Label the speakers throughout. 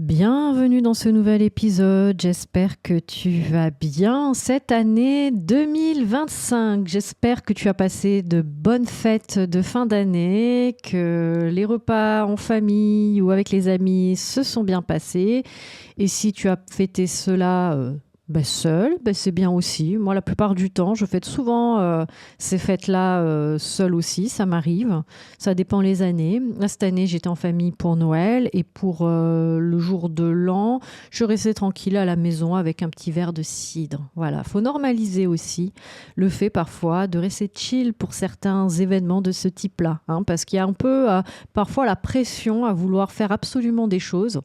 Speaker 1: Bienvenue dans ce nouvel épisode. J'espère que tu vas bien cette année 2025. J'espère que tu as passé de bonnes fêtes de fin d'année, que les repas en famille ou avec les amis se sont bien passés. Et si tu as fêté cela seul, c'est bien aussi. Moi, la plupart du temps, je fête souvent ces fêtes-là seule aussi. Ça m'arrive. Ça dépend les années. Là, cette année, j'étais en famille pour Noël et pour le jour de l'an, je restais tranquille à la maison avec un petit verre de cidre. Voilà, faut normaliser aussi le fait parfois de rester chill pour certains événements de ce type-là, hein, parce qu'il y a un peu parfois la pression à vouloir faire absolument des choses.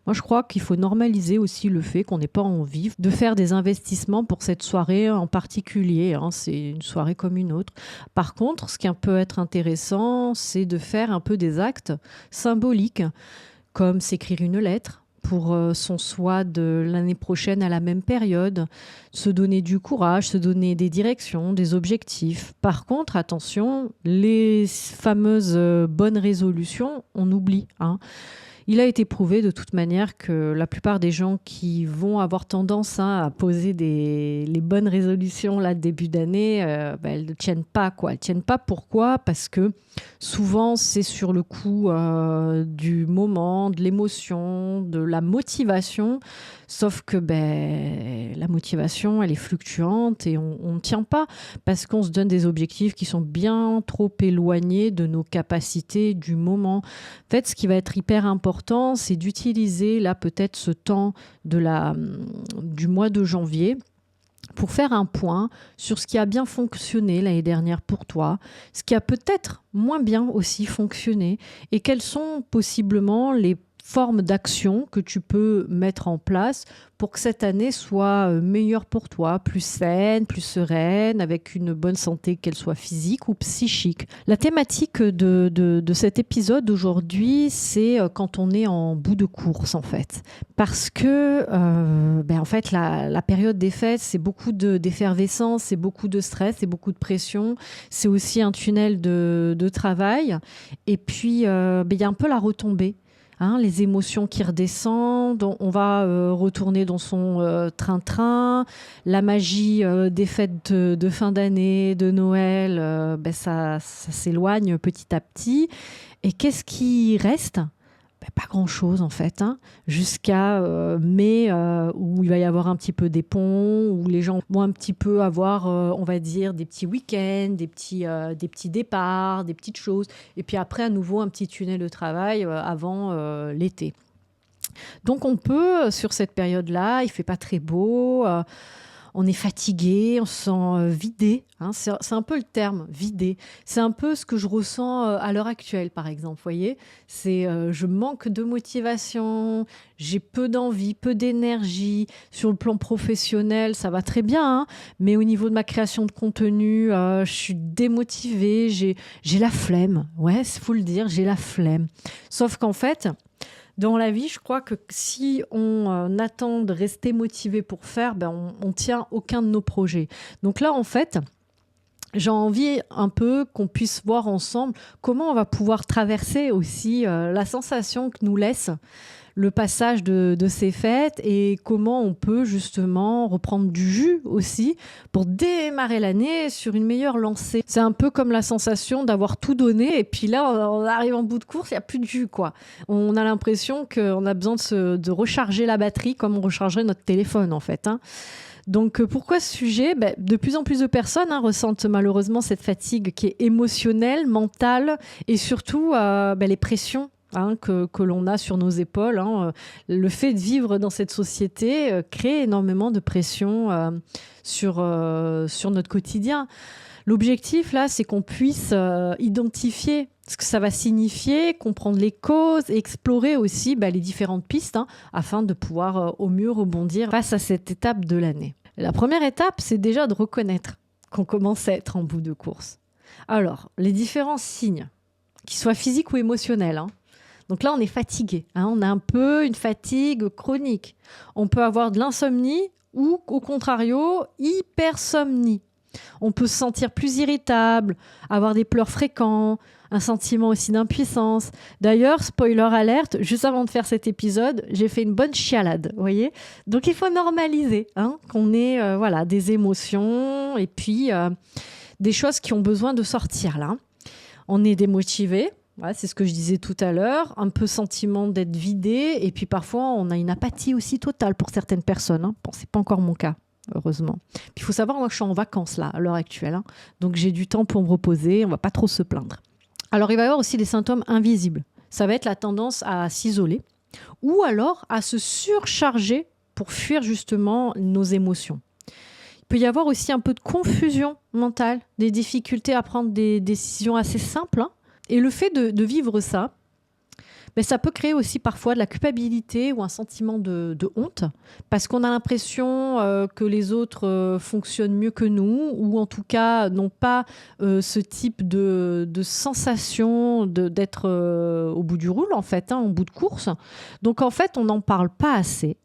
Speaker 1: Moi, je crois qu'il faut normaliser aussi le fait qu'on n'ait pas envie de faire des investissements pour cette soirée en particulier, hein. C'est une soirée comme une autre. Par contre, ce qui peut être intéressant, c'est de faire un peu des actes symboliques, comme s'écrire une lettre pour son soi de l'année prochaine à la même période, se donner du courage, se donner des directions, des objectifs. Par contre, attention, les fameuses bonnes résolutions, on oublie, hein. Il a été prouvé de toute manière que la plupart des gens qui vont avoir tendance, hein, à poser les bonnes résolutions là début d'année, elles ne tiennent pas, quoi. Elles tiennent pas. Pourquoi ? Parce que souvent c'est sur le coup du moment, de l'émotion, de la motivation. Sauf que la motivation, elle est fluctuante et on ne tient pas parce qu'on se donne des objectifs qui sont bien trop éloignés de nos capacités du moment. En fait, ce qui va être hyper important, c'est d'utiliser là peut-être ce temps du mois de janvier pour faire un point sur ce qui a bien fonctionné l'année dernière pour toi, ce qui a peut-être moins bien aussi fonctionné et quelles sont possiblement les formes d'action que tu peux mettre en place pour que cette année soit meilleure pour toi, plus saine, plus sereine, avec une bonne santé, qu'elle soit physique ou psychique. La thématique de cet épisode d'aujourd'hui, c'est quand on est en bout de course, en fait. Parce que, en fait, la période des fêtes, c'est beaucoup d'effervescence, c'est beaucoup de stress, c'est beaucoup de pression. C'est aussi un tunnel de travail. Et puis, il y a un peu la retombée. Hein, les émotions qui redescendent, on va retourner dans son train-train, la magie des fêtes de fin d'année, de Noël, ça s'éloigne petit à petit. Et qu'est-ce qui reste ? Pas grand-chose en fait, hein, jusqu'à mai où il va y avoir un petit peu des ponts, où les gens vont un petit peu avoir, on va dire, des petits week-ends, des petits départs, des petites choses. Et puis après, à nouveau, un petit tunnel de travail avant l'été. Donc on peut, sur cette période-là, il fait pas très beau, on est fatigué, on se sent vidé, hein, c'est un peu le terme, vidé. C'est un peu ce que je ressens à l'heure actuelle, par exemple. Vous voyez, je manque de motivation, j'ai peu d'envie, peu d'énergie. Sur le plan professionnel, ça va très bien, hein, mais au niveau de ma création de contenu, je suis démotivée, j'ai la flemme. Ouais, il faut le dire, j'ai la flemme. Sauf qu'en fait, dans la vie, je crois que si on attend de rester motivé pour faire, on tient aucun de nos projets. Donc là, en fait, j'ai envie un peu qu'on puisse voir ensemble comment on va pouvoir traverser aussi la sensation que nous laisse le passage de ces fêtes et comment on peut justement reprendre du jus aussi pour démarrer l'année sur une meilleure lancée. C'est un peu comme la sensation d'avoir tout donné et puis là, on arrive en bout de course, il n'y a plus de jus, quoi. On a l'impression qu'on a besoin de recharger la batterie comme on rechargerait notre téléphone, en fait, hein. Donc pourquoi ce sujet ? De plus en plus de personnes, hein, ressentent malheureusement cette fatigue qui est émotionnelle, mentale et surtout les pressions, hein, que l'on a sur nos épaules, hein. Le fait de vivre dans cette société crée énormément de pression sur notre quotidien. L'objectif, là, c'est qu'on puisse identifier ce que ça va signifier, comprendre les causes et explorer aussi les différentes pistes, hein, afin de pouvoir au mieux rebondir face à cette étape de l'année. La première étape, c'est déjà de reconnaître qu'on commence à être en bout de course. Alors, les différents signes, qu'ils soient physiques ou émotionnels, hein. Donc là, on est fatigué, hein, on a un peu une fatigue chronique. On peut avoir de l'insomnie ou, au contrario, hypersomnie. On peut se sentir plus irritable, avoir des pleurs fréquents, un sentiment aussi d'impuissance. D'ailleurs, spoiler alerte, juste avant de faire cet épisode, j'ai fait une bonne chialade, vous voyez. Donc il faut normaliser qu'on ait des émotions et puis des choses qui ont besoin de sortir là. On est démotivé, c'est ce que je disais tout à l'heure, un peu sentiment d'être vidé et puis parfois on a une apathie aussi totale pour certaines personnes. Bon, c'est pas encore mon cas. Heureusement. Puis il faut savoir, moi je suis en vacances là, à l'heure actuelle. Donc j'ai du temps pour me reposer, on va pas trop se plaindre. Alors il va y avoir aussi des symptômes invisibles. Ça va être la tendance à s'isoler ou alors à se surcharger pour fuir justement nos émotions. Il peut y avoir aussi un peu de confusion mentale, des difficultés à prendre des décisions assez simples. Et le fait de vivre ça, ça peut créer aussi parfois de la culpabilité ou un sentiment de honte parce qu'on a l'impression que les autres fonctionnent mieux que nous ou en tout cas n'ont pas ce type de sensation d'être au bout du roule en fait, au bout de course. Donc en fait, on n'en parle pas assez.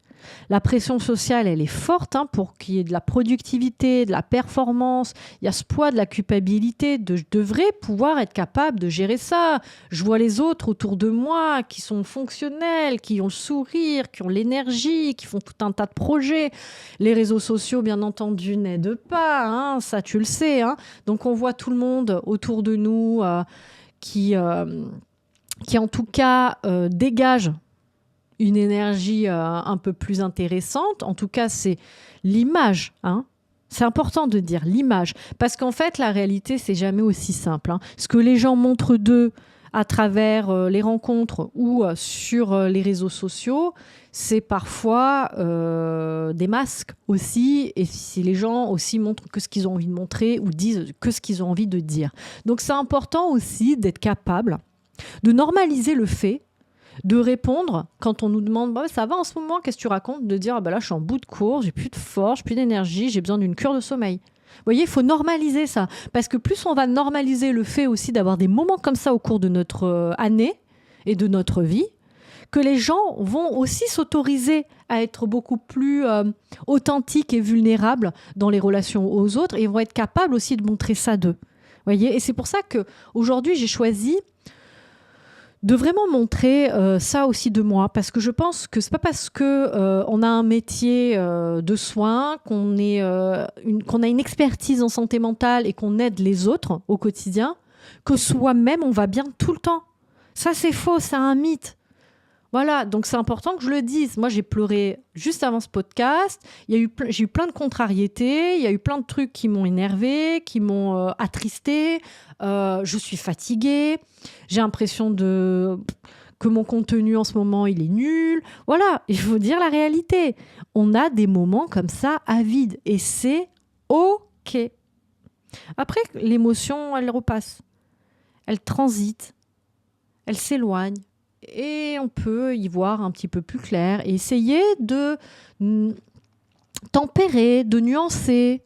Speaker 1: La pression sociale, elle est forte pour qu'il y ait de la productivité, de la performance. Il y a ce poids de la culpabilité. Je devrais pouvoir être capable de gérer ça. Je vois les autres autour de moi qui sont fonctionnels, qui ont le sourire, qui ont l'énergie, qui font tout un tas de projets. Les réseaux sociaux, bien entendu, n'aident pas. Ça, tu le sais. Donc, on voit tout le monde autour de nous qui, en tout cas, dégage une énergie un peu plus intéressante. En tout cas, c'est l'image. C'est important de dire l'image. Parce qu'en fait, la réalité, c'est jamais aussi simple. Ce que les gens montrent d'eux à travers les rencontres ou sur les réseaux sociaux, c'est parfois des masques aussi. Et si les gens aussi montrent que ce qu'ils ont envie de montrer ou disent que ce qu'ils ont envie de dire. Donc, c'est important aussi d'être capable de normaliser le fait de répondre quand on nous demande ça va en ce moment, qu'est-ce que tu racontes, de dire là je suis en bout de course, j'ai plus de force, j'ai plus d'énergie, j'ai besoin d'une cure de sommeil. Vous voyez, il faut normaliser ça parce que plus on va normaliser le fait aussi d'avoir des moments comme ça au cours de notre année et de notre vie, que les gens vont aussi s'autoriser à être beaucoup plus authentiques et vulnérables dans les relations aux autres et vont être capables aussi de montrer ça d'eux. Vous voyez, et c'est pour ça qu'aujourd'hui j'ai choisi de vraiment montrer ça aussi de moi, parce que je pense que c'est pas parce que on a un métier de soins, qu'on a une expertise en santé mentale et qu'on aide les autres au quotidien, que soi-même on va bien tout le temps. Ça c'est faux, c'est un mythe. Voilà, donc c'est important que je le dise. Moi, j'ai pleuré juste avant ce podcast. J'ai eu plein de contrariétés. Il y a eu plein de trucs qui m'ont énervée, qui m'ont attristée. Je suis fatiguée. J'ai l'impression que mon contenu en ce moment, il est nul. Voilà, il faut dire la réalité. On a des moments comme ça à vide et c'est OK. Après, l'émotion, elle repasse. Elle transite. Elle s'éloigne. Et on peut y voir un petit peu plus clair et essayer de tempérer, de nuancer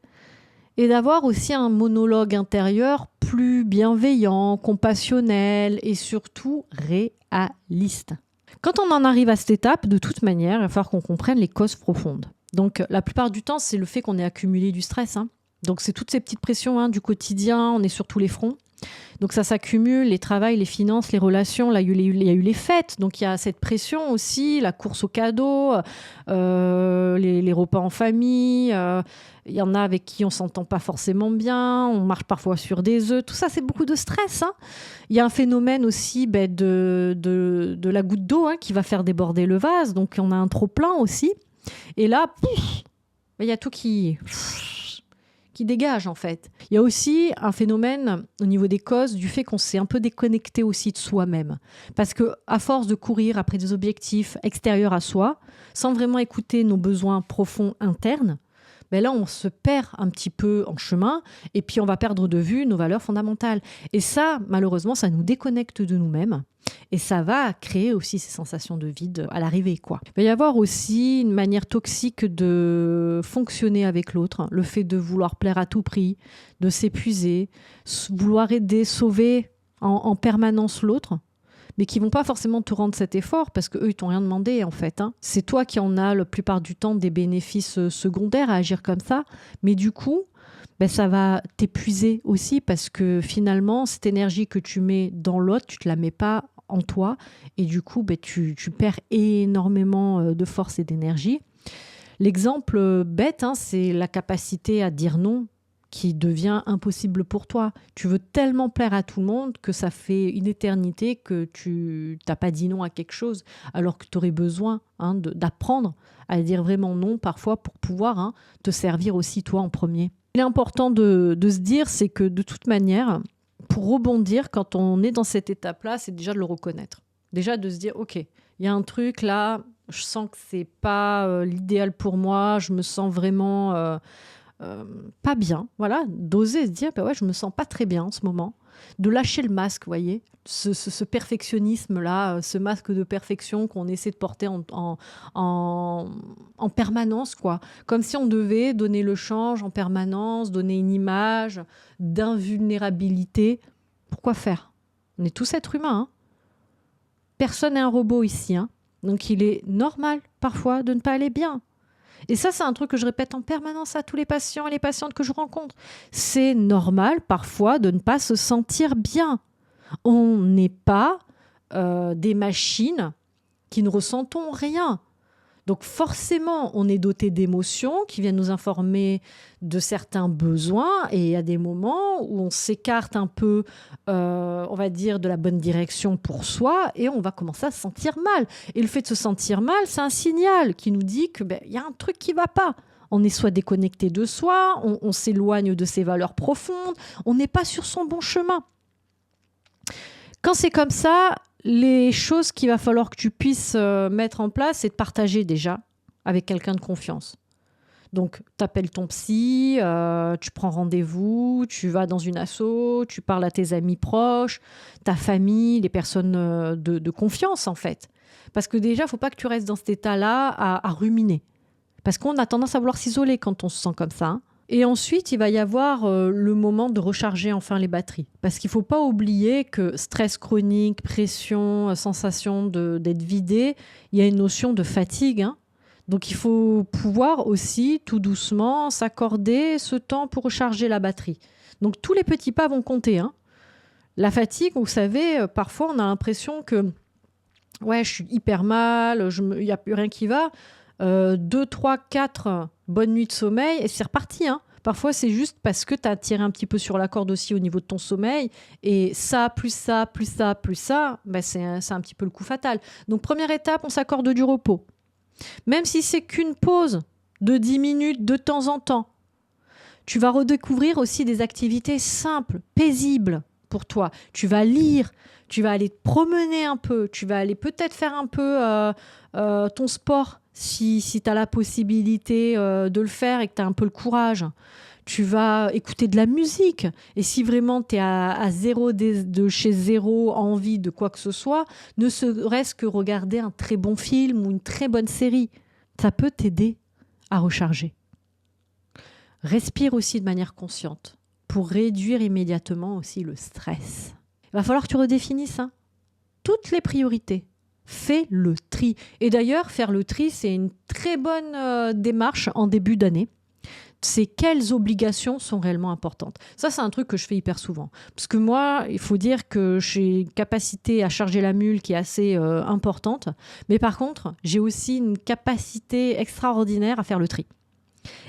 Speaker 1: et d'avoir aussi un monologue intérieur plus bienveillant, compassionnel et surtout réaliste. Quand on en arrive à cette étape, de toute manière, il va falloir qu'on comprenne les causes profondes. Donc la plupart du temps, c'est le fait qu'on ait accumulé du stress. Donc c'est toutes ces petites pressions du quotidien, on est sur tous les fronts. Donc ça s'accumule, les travails, les finances, les relations. Là, il y a eu les fêtes, donc il y a cette pression aussi, la course aux cadeaux, les repas en famille. Il y en a avec qui on s'entend pas forcément bien, on marche parfois sur des œufs. Tout ça, c'est beaucoup de stress. Il y a un phénomène aussi de la goutte d'eau qui va faire déborder le vase. Donc on a un trop-plein aussi. Et là, il y a tout qui dégage en fait. Il y a aussi un phénomène au niveau des causes du fait qu'on s'est un peu déconnecté aussi de soi-même. Parce qu'à force de courir après des objectifs extérieurs à soi, sans vraiment écouter nos besoins profonds internes, là on se perd un petit peu en chemin et puis on va perdre de vue nos valeurs fondamentales. Et ça, malheureusement, ça nous déconnecte de nous-mêmes. Et ça va créer aussi ces sensations de vide à l'arrivée, quoi. Il va y avoir aussi une manière toxique de fonctionner avec l'autre, le fait de vouloir plaire à tout prix, de s'épuiser, vouloir aider, sauver en permanence l'autre, mais qui vont pas forcément te rendre cet effort parce qu'eux, ils t'ont rien demandé en fait. C'est toi qui en as la plupart du temps des bénéfices secondaires à agir comme ça, mais du coup, ben, ça va t'épuiser aussi parce que finalement, cette énergie que tu mets dans l'autre, tu ne te la mets pas en toi et du coup, ben, tu perds énormément de force et d'énergie. L'exemple bête, hein, c'est la capacité à dire non qui devient impossible pour toi. Tu veux tellement plaire à tout le monde que ça fait une éternité que tu n'as pas dit non à quelque chose, alors que tu aurais besoin d'apprendre à dire vraiment non parfois pour pouvoir te servir aussi toi en premier. Il est important de se dire, c'est que de toute manière, pour rebondir, quand on est dans cette étape-là, c'est déjà de le reconnaître. Déjà de se dire, ok, il y a un truc là, je sens que c'est pas l'idéal pour moi, je me sens vraiment pas bien. Voilà, d'oser se dire, bah ouais, je me sens pas très bien en ce moment. De lâcher le masque, vous voyez, ce perfectionnisme-là, ce masque de perfection qu'on essaie de porter en permanence, quoi. Comme si on devait donner le change en permanence, donner une image d'invulnérabilité. Pourquoi faire? On est tous êtres humains, hein. Personne n'est un robot ici, hein. Donc il est normal parfois de ne pas aller bien. Et ça, c'est un truc que je répète en permanence à tous les patients et les patientes que je rencontre. C'est normal parfois de ne pas se sentir bien. On n'est pas des machines qui ne ressentons rien. Donc forcément, on est doté d'émotions qui viennent nous informer de certains besoins et il y a des moments où on s'écarte un peu, on va dire, de la bonne direction pour soi et on va commencer à se sentir mal. Et le fait de se sentir mal, c'est un signal qui nous dit que y a un truc qui ne va pas. On est soit déconnecté de soi, on s'éloigne de ses valeurs profondes, on n'est pas sur son bon chemin. Quand c'est comme ça, les choses qu'il va falloir que tu puisses mettre en place, c'est de partager déjà avec quelqu'un de confiance. Donc, tu appelles ton psy, tu prends rendez-vous, tu vas dans une asso, tu parles à tes amis proches, ta famille, les personnes de confiance, en fait. Parce que déjà, il ne faut pas que tu restes dans cet état-là à ruminer. Parce qu'on a tendance à vouloir s'isoler quand on se sent comme ça, hein. Et ensuite, il va y avoir le moment de recharger enfin les batteries. Parce qu'il ne faut pas oublier que stress chronique, pression, sensation d'être vidé, il y a une notion de fatigue, hein. Donc il faut pouvoir aussi, tout doucement, s'accorder ce temps pour recharger la batterie. Donc tous les petits pas vont compter, hein. La fatigue, vous savez, parfois on a l'impression que ouais, je suis hyper mal, il n'y a plus rien qui va. 2, 3, 4 bonnes nuits de sommeil et c'est reparti, hein. Parfois, c'est juste parce que tu as tiré un petit peu sur la corde aussi au niveau de ton sommeil. Et ça, plus ça, plus ça, plus ça, c'est un petit peu le coup fatal. Donc, première étape, on s'accorde du repos. Même si c'est qu'une pause de 10 minutes de temps en temps, tu vas redécouvrir aussi des activités simples, paisibles pour toi. Tu vas lire, tu vas aller te promener un peu, tu vas aller peut-être faire un peu ton sport si tu as la possibilité de le faire et que tu as un peu le courage. Tu vas écouter de la musique. Et si vraiment tu es à zéro de chez zéro envie de quoi que ce soit, ne serait-ce que regarder un très bon film ou une très bonne série, ça peut t'aider à recharger. Respire aussi de manière consciente pour réduire immédiatement aussi le stress. Il va falloir que tu redéfinisses toutes les priorités. Fais le tri. Et d'ailleurs, faire le tri, c'est une très bonne démarche en début d'année. C'est quelles obligations sont réellement importantes. Ça, c'est un truc que je fais hyper souvent. Parce que moi, il faut dire que j'ai une capacité à charger la mule qui est assez importante. Mais par contre, j'ai aussi une capacité extraordinaire à faire le tri.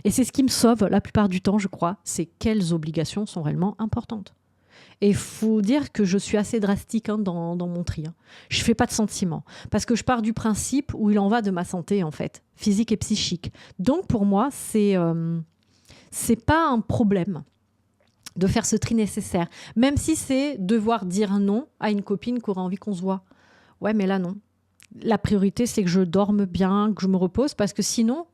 Speaker 1: Et c'est ce qui me sauve la plupart du temps, je crois, c'est quelles obligations sont réellement importantes. Et il faut dire que je suis assez drastique dans mon tri. Je ne fais pas de sentiments. Parce que je pars du principe où il en va de ma santé, en fait, physique et psychique. Donc, pour moi, c'est pas un problème de faire ce tri nécessaire. Même si c'est devoir dire non à une copine qui aurait envie qu'on se voit. Ouais, mais là, non. La priorité, c'est que je dorme bien, que je me repose, parce que sinon,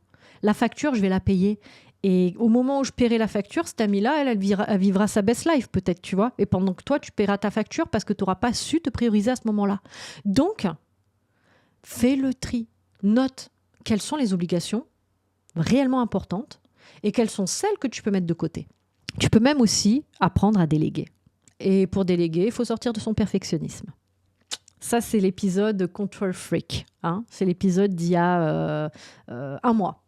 Speaker 1: la facture, je vais la payer. Et au moment où je paierai la facture, cette amie-là, elle vivra sa best life, peut-être, tu vois. Et pendant que toi, tu paieras ta facture parce que tu n'auras pas su te prioriser à ce moment-là. Donc, fais le tri. Note quelles sont les obligations réellement importantes et quelles sont celles que tu peux mettre de côté. Tu peux même aussi apprendre à déléguer. Et pour déléguer, il faut sortir de son perfectionnisme. Ça, c'est l'épisode Control Freak. C'est l'épisode d'il y a un mois.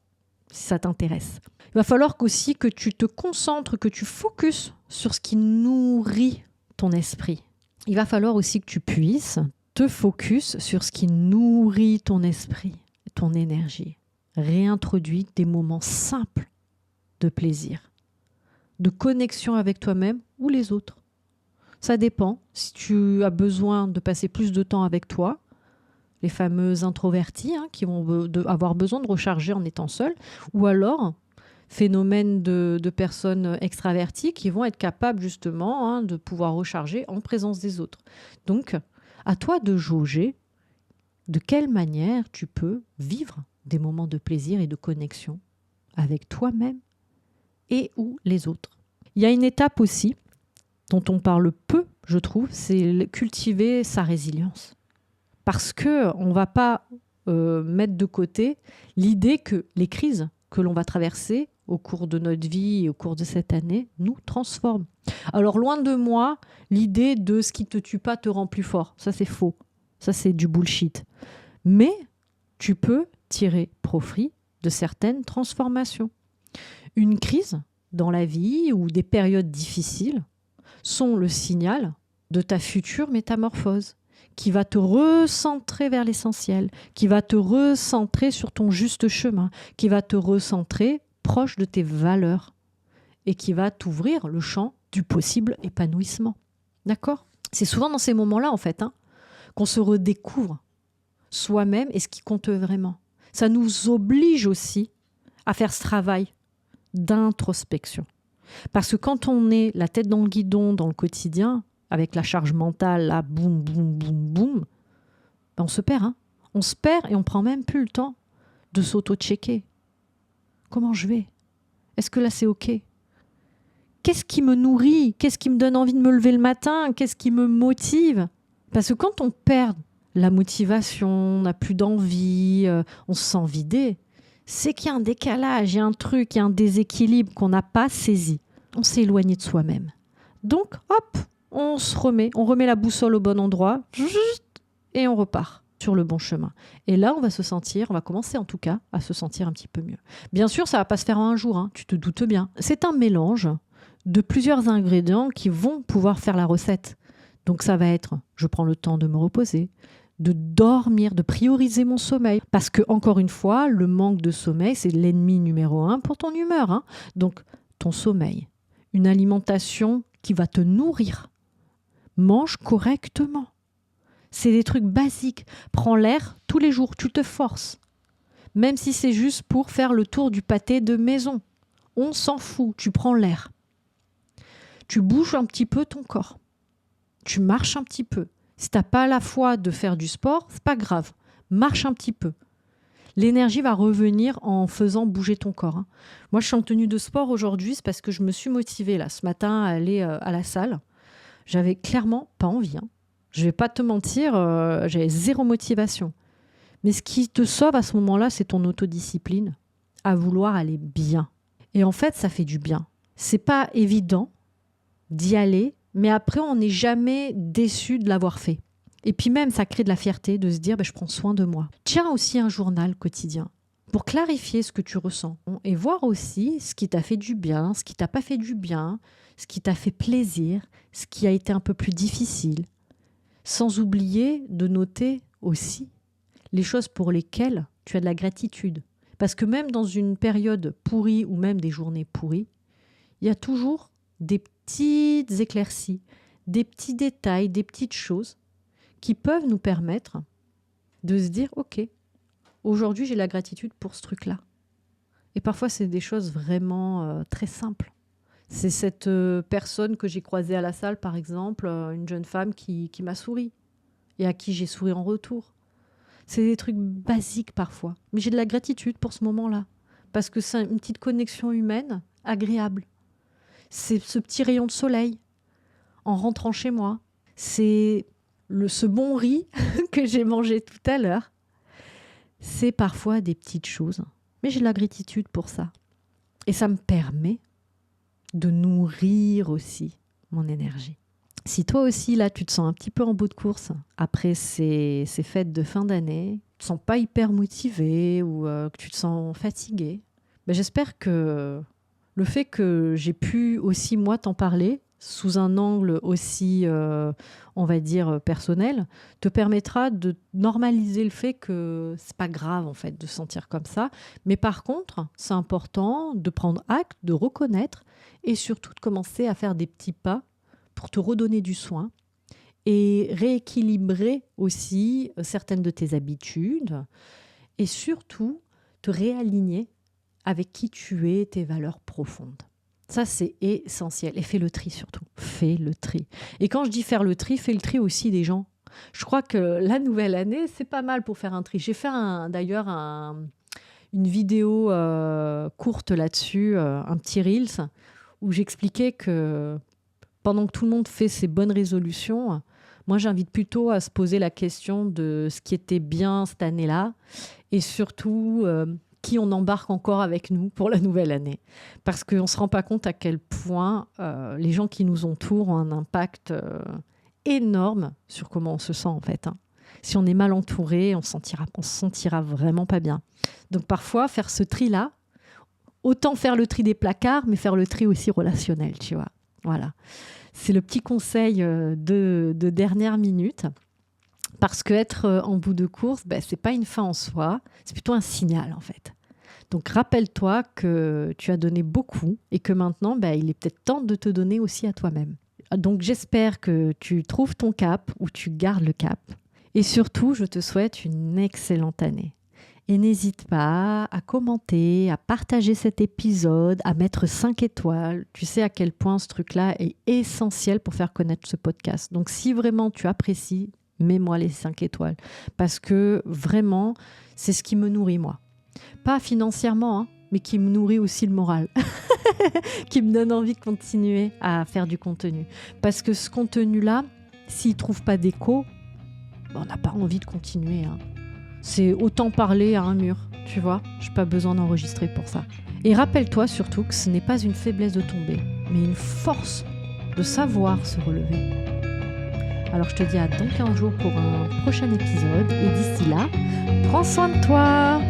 Speaker 1: si ça t'intéresse. Il va falloir aussi que tu te concentres, que tu focuses sur ce qui nourrit ton esprit. Il va falloir aussi que tu puisses te focus sur ce qui nourrit ton esprit, ton énergie. Réintroduis des moments simples de plaisir, de connexion avec toi-même ou les autres. Ça dépend. Si tu as besoin de passer plus de temps avec toi, les fameux introvertis qui vont avoir besoin de recharger en étant seuls, ou alors phénomène de personnes extraverties qui vont être capables justement de pouvoir recharger en présence des autres. Donc, à toi de jauger de quelle manière tu peux vivre des moments de plaisir et de connexion avec toi-même et ou les autres. Il y a une étape aussi dont on parle peu, je trouve, c'est cultiver sa résilience. Parce qu'on ne va pas mettre de côté l'idée que les crises que l'on va traverser au cours de notre vie et au cours de cette année nous transforment. Alors loin de moi, l'idée de ce qui ne te tue pas te rend plus fort. Ça c'est faux. Ça c'est du bullshit. Mais tu peux tirer profit de certaines transformations. Une crise dans la vie ou des périodes difficiles sont le signal de ta future métamorphose qui va te recentrer vers l'essentiel, qui va te recentrer sur ton juste chemin, qui va te recentrer proche de tes valeurs et qui va t'ouvrir le champ du possible épanouissement. D'accord ? C'est souvent dans ces moments-là, en fait, qu'on se redécouvre soi-même et ce qui compte vraiment. Ça nous oblige aussi à faire ce travail d'introspection. Parce que quand on est la tête dans le guidon dans le quotidien, avec la charge mentale, là, boum, boum, boum, boum, ben on se perd. On se perd et on prend même plus le temps de s'auto-checker. Comment je vais ? Est-ce que là, c'est OK ? Qu'est-ce qui me nourrit ? Qu'est-ce qui me donne envie de me lever le matin ? Qu'est-ce qui me motive ? Parce que quand on perd la motivation, on n'a plus d'envie, on se sent vidé, c'est qu'il y a un décalage, il y a un truc, il y a un déséquilibre qu'on n'a pas saisi. On s'est éloigné de soi-même. Donc, hop, on remet la boussole au bon endroit et on repart sur le bon chemin. Et là, on va commencer en tout cas à se sentir un petit peu mieux. Bien sûr, ça ne va pas se faire en un jour, tu te doutes bien. C'est un mélange de plusieurs ingrédients qui vont pouvoir faire la recette. Donc ça va être, je prends le temps de me reposer, de dormir, de prioriser mon sommeil. Parce que, encore une fois, le manque de sommeil, c'est l'ennemi numéro 1 pour ton humeur. Donc, ton sommeil, une alimentation qui va te nourrir. Mange correctement. C'est des trucs basiques. Prends l'air tous les jours, tu te forces. Même si c'est juste pour faire le tour du pâté de maison. On s'en fout, tu prends l'air. Tu bouges un petit peu ton corps. Tu marches un petit peu. Si tu n'as pas la foi de faire du sport, c'est pas grave. Marche un petit peu. L'énergie va revenir en faisant bouger ton corps. Moi, je suis en tenue de sport aujourd'hui, c'est parce que je me suis motivée là, ce matin à aller à la salle. J'avais clairement pas envie. Je vais pas te mentir, j'avais zéro motivation. Mais ce qui te sauve à ce moment-là, c'est ton autodiscipline à vouloir aller bien. Et en fait, ça fait du bien. C'est pas évident d'y aller, mais après, on n'est jamais déçu de l'avoir fait. Et puis même, ça crée de la fierté de se dire je prends soin de moi. Tiens aussi un journal quotidien pour clarifier ce que tu ressens et voir aussi ce qui t'a fait du bien, ce qui t'a pas fait du bien, ce qui t'a fait plaisir, ce qui a été un peu plus difficile. Sans oublier de noter aussi les choses pour lesquelles tu as de la gratitude. Parce que même dans une période pourrie ou même des journées pourries, il y a toujours des petites éclaircies, des petits détails, des petites choses qui peuvent nous permettre de se dire « Ok, aujourd'hui j'ai la gratitude pour ce truc-là ». Et parfois c'est des choses vraiment très simples. C'est cette personne que j'ai croisée à la salle, par exemple, une jeune femme qui m'a souri et à qui j'ai souri en retour. C'est des trucs basiques parfois, mais j'ai de la gratitude pour ce moment-là parce que c'est une petite connexion humaine agréable. C'est ce petit rayon de soleil en rentrant chez moi. C'est ce bon riz que j'ai mangé tout à l'heure. C'est parfois des petites choses, mais j'ai de la gratitude pour ça. Et ça me permet de nourrir aussi mon énergie. Si toi aussi, là, tu te sens un petit peu en bout de course après ces fêtes de fin d'année, tu ne te sens pas hyper motivé ou que tu te sens fatigué, j'espère que le fait que j'ai pu aussi, moi, t'en parler sous un angle aussi, on va dire, personnel, te permettra de normaliser le fait que c'est pas grave, en fait, de se sentir comme ça. Mais par contre, c'est important de prendre acte, de reconnaître et surtout de commencer à faire des petits pas pour te redonner du soin et rééquilibrer aussi certaines de tes habitudes et surtout te réaligner avec qui tu es, tes valeurs profondes. Ça, c'est essentiel. Et fais le tri surtout. Fais le tri. Et quand je dis faire le tri, fais le tri aussi des gens. Je crois que la nouvelle année, c'est pas mal pour faire un tri. J'ai fait d'ailleurs une vidéo courte là-dessus, un petit Reels, où j'expliquais que pendant que tout le monde fait ses bonnes résolutions, moi, j'invite plutôt à se poser la question de ce qui était bien cette année-là et surtout qui on embarque encore avec nous pour la nouvelle année. Parce qu'on ne se rend pas compte à quel point les gens qui nous entourent ont un impact énorme sur comment on se sent en fait. Si on est mal entouré, on se sentira vraiment pas bien. Donc parfois, faire ce tri-là, autant faire le tri des placards, mais faire le tri aussi relationnel, tu vois. Voilà. C'est le petit conseil de dernière minute. Parce qu'être en bout de course, c'est pas une fin en soi, c'est plutôt un signal en fait. Donc rappelle-toi que tu as donné beaucoup et que maintenant, il est peut-être temps de te donner aussi à toi-même. Donc j'espère que tu trouves ton cap ou tu gardes le cap. Et surtout, je te souhaite une excellente année. Et n'hésite pas à commenter, à partager cet épisode, à mettre 5 étoiles. Tu sais à quel point ce truc-là est essentiel pour faire connaître ce podcast. Donc si vraiment tu apprécies, mets-moi les 5 étoiles. Parce que vraiment, c'est ce qui me nourrit moi. Pas financièrement, mais qui me nourrit aussi le moral. Qui me donne envie de continuer à faire du contenu. Parce que ce contenu-là, s'il ne trouve pas d'écho, on n'a pas envie de continuer. C'est autant parler à un mur, tu vois. Je n'ai pas besoin d'enregistrer pour ça. Et rappelle-toi surtout que ce n'est pas une faiblesse de tomber, mais une force de savoir se relever. Alors je te dis à dans 15 jours pour un prochain épisode. Et d'ici là, prends soin de toi.